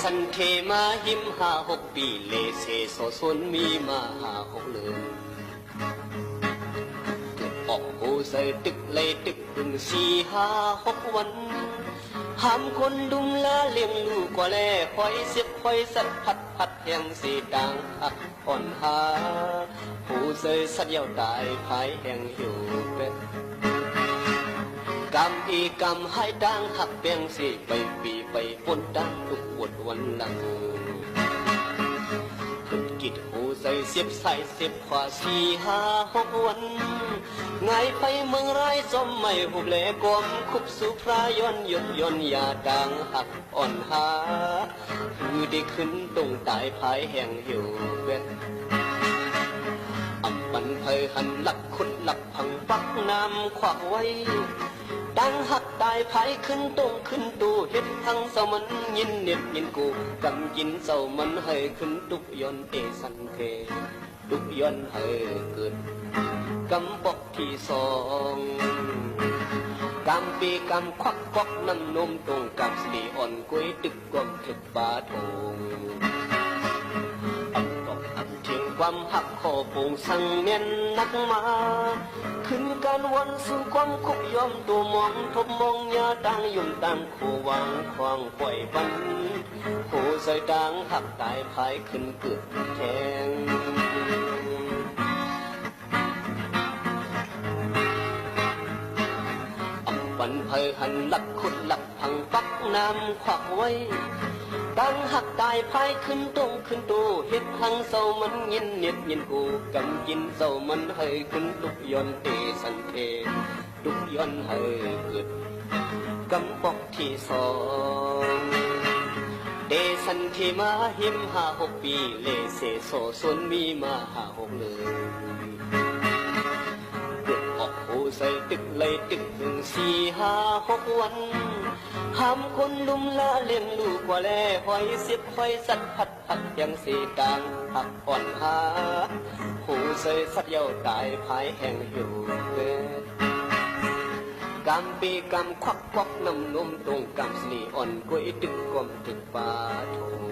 สันเทมาหิม5-6 ปีเลเสโซสวนมีมา5-6 เลือนเกิดออกโหใส่ตึกเลยตึกถึง4-5-6 วันห้ามคนดุมละเลี้ยงลูกกว่าแลคอยเสียบคอยสัดพัดแห่งสีดังหักอ่อนหาผู้เสยสัดเยาวตายภายแห่งหิวเป็ดกำอีกำให้ดังหักเปียงสิไปปีไปปนดังทุกวันหลังขึ้นกิดหูใส่เสียบใส่เสียบขวา4-5-6 วันไงไปเมืองไรสมไม่หุบเล่กลมคุบสุพรายนหยดยาดังหักอ่อนหาคือได้ขึ้นตรงตายภายแห่งหิวเวทปันเพยหันหลักขุดหลักพังปักน้ำขวากไว้ดังหักตายภายขึ้นตรงขึ้นตูเฮ็ดทั้งเสามันยินเน็บยินกูกำยินเสามันให้ขึ้นตุกยนเตสันเทตุกยนให้เกิดกำปอกที่2กำปีกำควักกอกน้ำนมตรงกำสีอ่อนกุ้ยตึกกลมถึกบาทงความหักคอโป่งสั่งเมียนนักมาขึ้นการวันสู่ความคุกยอมตัวมองทบมองยาต่างยุ่มต่างคู่วางควางปล่อยบันผู้ใส่ดังหักตายภายขึ้นเกิดแทงปันเพยหันหลักขุดหลักพังปักน้ำขวักไว้ดังหักตายภายขึ้นตรงขึ้นตูเฮ็ดหังเศร้ามันยินเน็บยินกูกำกินเศร้ามันให้ขึ้นตุกยนเตสันเทตุกยนให้เกิดกำปอกที่2เดสันเทมาหิม5-6 ปีเลเสโซสวนมีมา5-6 เลยเกิดออกโหใส่ตึกเลยตึกถึง4-5-6 วันห้ามคนลุมละเลี้ยงลูกกว่าแลหอยเสียบหอยสัดพัดยังสีดังหักอ่อนหาผู้เสยสัดเยาวตายภายแห่งหิวเวทกำปีกำควักควักน้ำนมตรงกำสีอ่อนกุ้ยตึกกลมตึกปาทง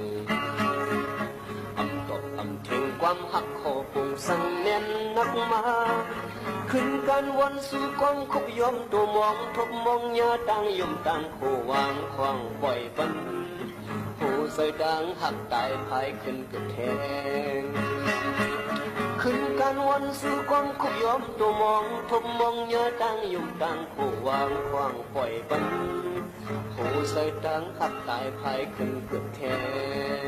เทงความหักคอปุงสั่งเน้นนักมาขึ้นกันวันสู่ความคุบยอมตัวมองทบมองยาดังยุ่มต่างคู่วางควางปล่อยปันผู้ใส่ดังหักตายภายขึ้นเกิดแทงขึ้นกันวันสู่ความคุบยอมตัวมองทบมองยาดังยุ่มต่างคู่วางควางปล่อยปันผู้ใส่ดังหักตายภายขึ้นเกิดแทง